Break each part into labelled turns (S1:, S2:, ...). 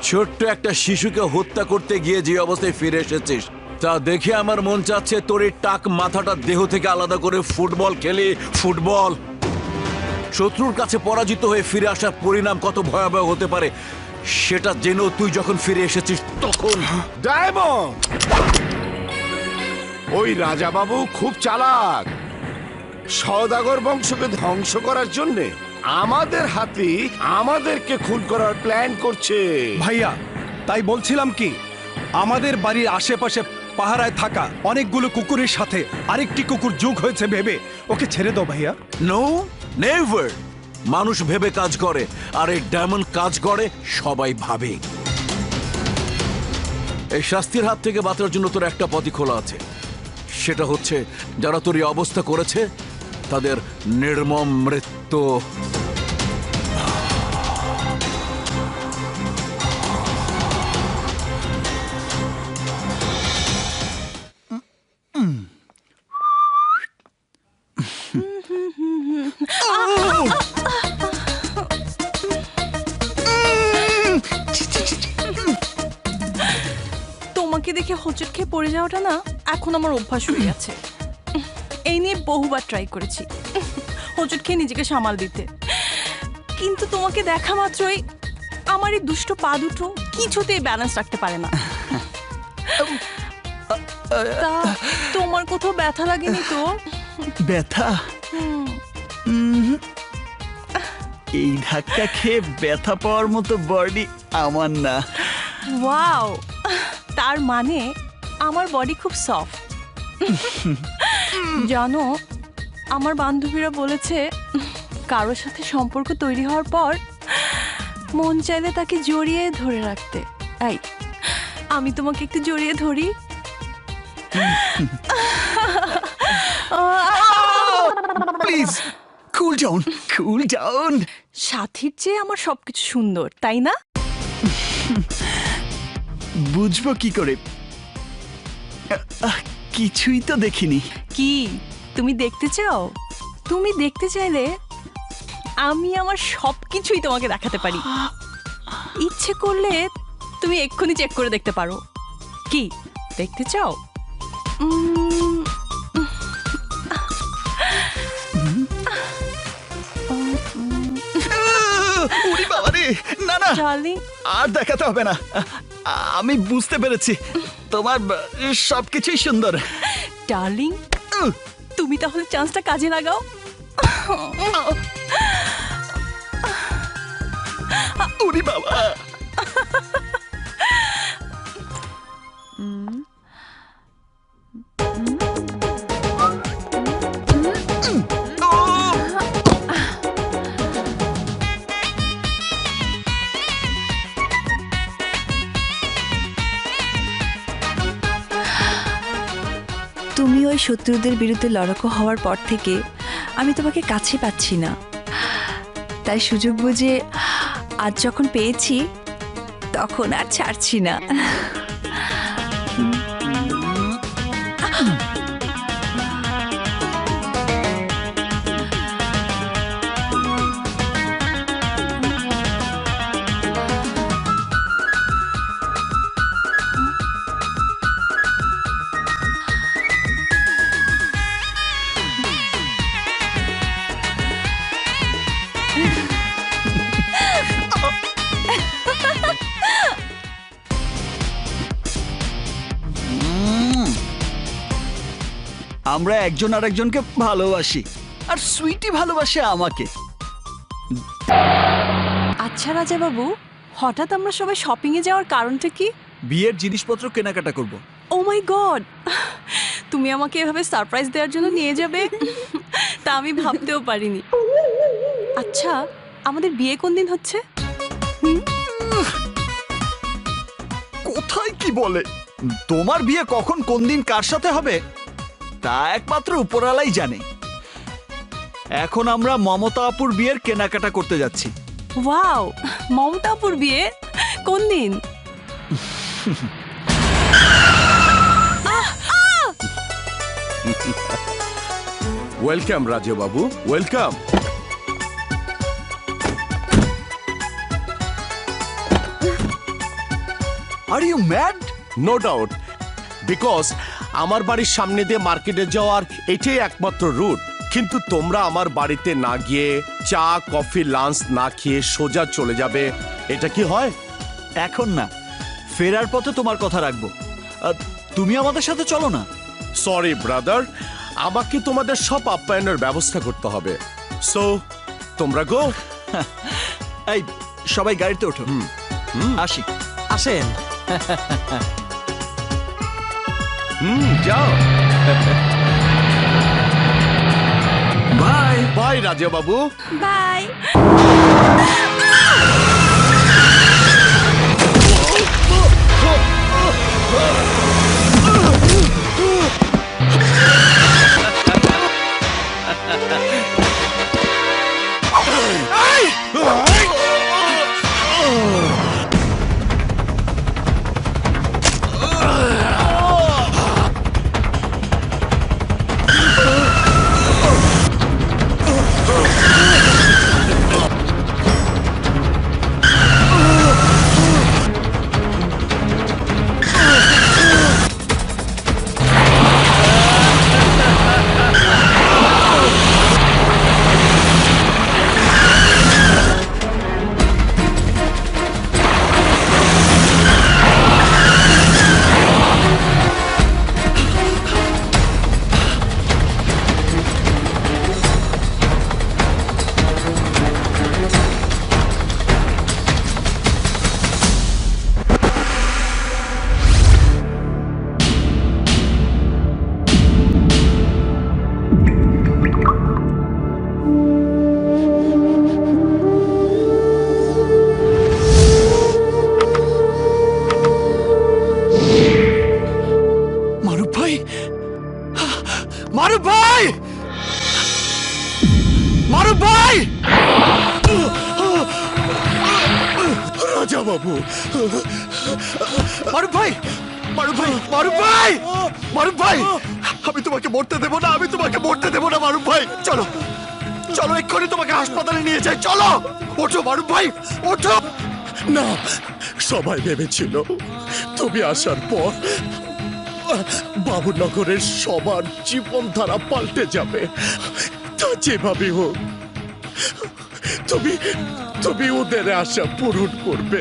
S1: ছোট্ট একটা শিশুকে হত্যা করতে গিয়ে যে অবস্থায় ফিরে এসেছিস তা দেখে আমার মন চাচ্ছে তোর এই টাক মাথাটা দেহ থেকে আলাদা করে ফুটবল খেলি। ফুটবল শত্রুর কাছে পরাজিত হয়ে ফিরে আসার পরিণাম কত ভয়াবহ হতে পারে সেটা জেনেও তুই যখন ফিরে এসেছিস তখন।
S2: ডায়মন্ড, ওই রাজা বাবু খুব চালাক। সওদাগর বংশকে ধ্বংস করার জন্যে আমাদের হাতি আমাদেরকে খুন করার প্ল্যান করছে।
S3: ভাইয়া তাই বলছিলাম কি, আমাদের বাড়ির আশেপাশে পাহারায় থাকা অনেকগুলো কুকুরের সাথে আরেকটি কুকুর যোগ হয়েছে ভেবে ওকে ছেড়ে দাও ভাইয়া।
S1: No, never. মানুষ ভেবে কাজ করে, আর এই ডায়মন্ড কাজ করে সবাই ভাবে। এই শাস্তির হাত থেকে বাঁচার জন্য তোর একটা পথই খোলা আছে, সেটা হচ্ছে যারা তোর এই অবস্থা করেছে তাদের নির্মম মৃত্যু।
S4: তোমাকে দেখে হোঁচট খেয়ে পড়ে যাওয়াটা না এখন আমার অভ্যাস হয়ে গেছে। এই নিয়ে বহুবার ট্রাই করেছি হোঁচট খেয়ে নিজেকে সামাল দিতে, কিন্তু তোমাকে দেখা মাত্রই আমার এই দুষ্ট পা দুটো কিছুতেই ব্যালেন্স রাখতে পারে না। তা তোমার কোথাও ব্যথা লাগেনি তো?
S5: ব্যথা? এই ধাক্কা খেয়ে ব্যথা পাওয়ার মতো বডি আমার না।
S4: ওয়াও, তার মানে আমার বডি খুব সফট। জানো, আমার বান্ধবীরা বলেছে কারোর সাথে সম্পর্ক তৈরি হওয়ার পর মন চাইলে তাকে জড়িয়ে ধরে রাখতে। এই, আমি তোমাকে একটু জড়িয়ে ধরি।
S5: Please cool down, cool down.
S4: সাথীর চেয়ে আমার সবকিছু সুন্দর, তাই না?
S5: বুঝবো কি করে? কিছুই তো দেখিনি।
S4: কি তুমি দেখতে চাও? তুমি দেখতে চাইলে আমি আমার সবকিছুই তোমাকে দেখাতে পারি। ইচ্ছে করলে তুমি এক্ষুনি চেক করে দেখতে পারো। কি দেখতে চাও?
S5: ওরে বাবা রে, না না,
S4: ডার্লিং,
S5: আর দেখাতে হবে না। আমি বুঝতে পেরেছি তোমার সবকিছুই সুন্দর।
S4: ডার্লিং, তুমি তাহলে চান্সটা কাজে লাগাও।
S5: ওরে বাবা।
S6: তুমি ওই শত্রুদের বিরুদ্ধে লড়াকু হওয়ার পর থেকে আমি তোমাকে কাছে পাচ্ছি না, তাই সুযোগ বুঝে আজ যখন পেয়েছি তখন আর ছাড়ছি না।
S5: আমরা একজন আরেকজনকে ভালোবাসি, আর সুইটি ভালোবাসে আমাকে।
S4: আচ্ছা রাজা বাবু, হঠাৎ আমরা সবাই শপিং এ যাওয়ার কারণটা কি?
S5: বিয়ের জিনিসপত্র কেনাকাটা করব।
S4: ও মাই গড, তুমি আমাকে এভাবে সারপ্রাইজ দেওয়ার জন্য নিয়ে যাবে তা আমি ভাবতেও পারিনি। আচ্ছা, আমাদের বিয়ে কোন দিন হচ্ছে?
S5: কোথায় কি বলে? তোমার বিয়ে কখন কোন দিন কার সাথে হবে তা একমাত্র উপরওয়ালাই জানে। এখন আমরা মমতা আপুর বিয়ের কেনাকাটা করতে যাচ্ছি।
S4: ওয়াও, মমতা আপুর বিয়ে কোন দিন?
S2: Welcome Raja Babu, welcome.
S5: Are you mad?
S2: No doubt, because আমার বাড়ির সামনে দিয়ে মার্কেটে যাওয়ার এটাই একমাত্র রুট। কিন্তু তোমরা আমার বাড়িতে না গিয়ে চা কফি লাঞ্চ না খেয়ে সোজা চলে যাবে, এটা কি হয়?
S5: এখন না, ফেরার পথে তোমার কথা রাখবো। তুমি আমাদের সাথে চলো না।
S2: সরি ব্রাদার, আমাকে তোমাদের সব আপ্যায়নের ব্যবস্থা করতে হবে। সো তোমরা গো।
S5: এই সবাই গাড়িতে ওঠো, আসি।
S7: আসেন।
S2: যাও।
S5: By.
S2: By Raja Babu.
S6: By.
S5: মারুফ ভাই, মারুফ ভাই, মারুফ ভাই!
S2: রাজা বাবু,
S5: মারুফ ভাই, মারুফ ভাই, মারুফ ভাই, মারুফ ভাই! আমি তোমাকে মরতে দেবো না, আমি তোমাকে মরতে দেবো না মারুফ ভাই। চলো চলো, এক্ষুনি তোমাকে হাসপাতালে নিয়ে যাই। চলো, ওঠো মারুফ ভাই, ওঠো।
S2: না, সবাই ভেবেছিল তুমি আসার পর বাবুনগরের সবার জীবনধারা পাল্টে যাবে। তা যেভাবে হোক তুমি তুমি ওদের আশা পূরণ করবে।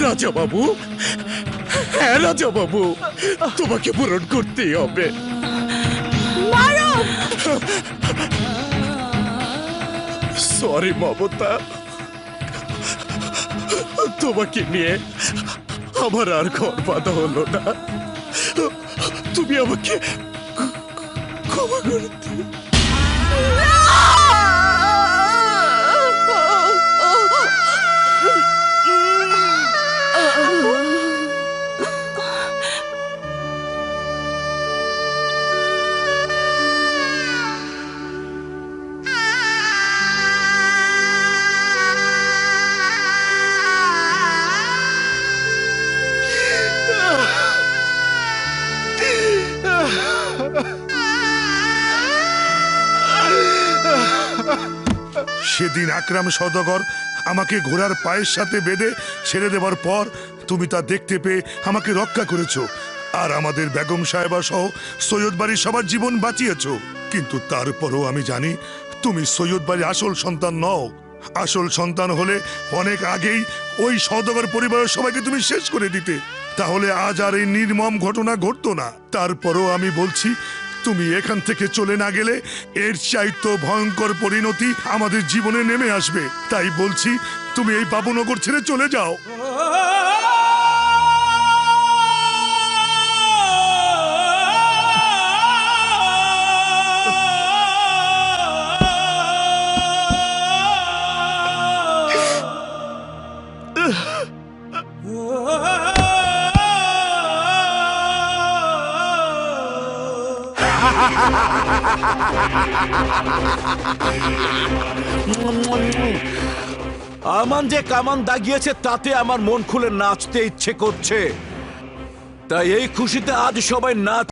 S2: রাজা বাবু, হ্যাঁ রাজা বাবু, তোমাকে পূরণ করতেই হবে। সরি মমতা, তোমাকে নিয়ে আমার আর ঘর বাঁধা হলো না। তুমি আমাকে ক্ষমা করে দিও।
S8: সেদিন আকরাম সওদাগর আমাকে ঘোড়ার পায়ের সাথে বেঁধে ছেড়ে দেওয়ার পর তুমি তা দেখতে পেয়ে আমাকে রক্ষা করেছো, আর আমাদের বেগম সাহেবা সহ সৈয়দ বাড়ির সবার জীবন বাঁচিয়েছো। কিন্তু তারপরও আমি জানি তুমি সৈয়দ বাড়ির আসল সন্তান নও। আসল সন্তান হলে অনেক আগেই ওই সওদাগর পরিবারের সবাইকে তুমি শেষ করে দিতে, তাহলে আজ আর এই নির্মম ঘটনা ঘটতো না। তারপরও আমি বলছি, তুমি এখান থেকে চলে না গেলে এর চাইতো ভয়ঙ্কর পরিণতি আমাদের জীবনে নেমে আসবে। তাই বলছি, তুমি এই বাবুনগর ছেড়ে চলে যাও।
S1: আমান যে কামান দাগিয়েছে তাতে আমার মন খুলে নাচতে ইচ্ছে করছে, তাই এই খুশিতে আজ সবাই নাচ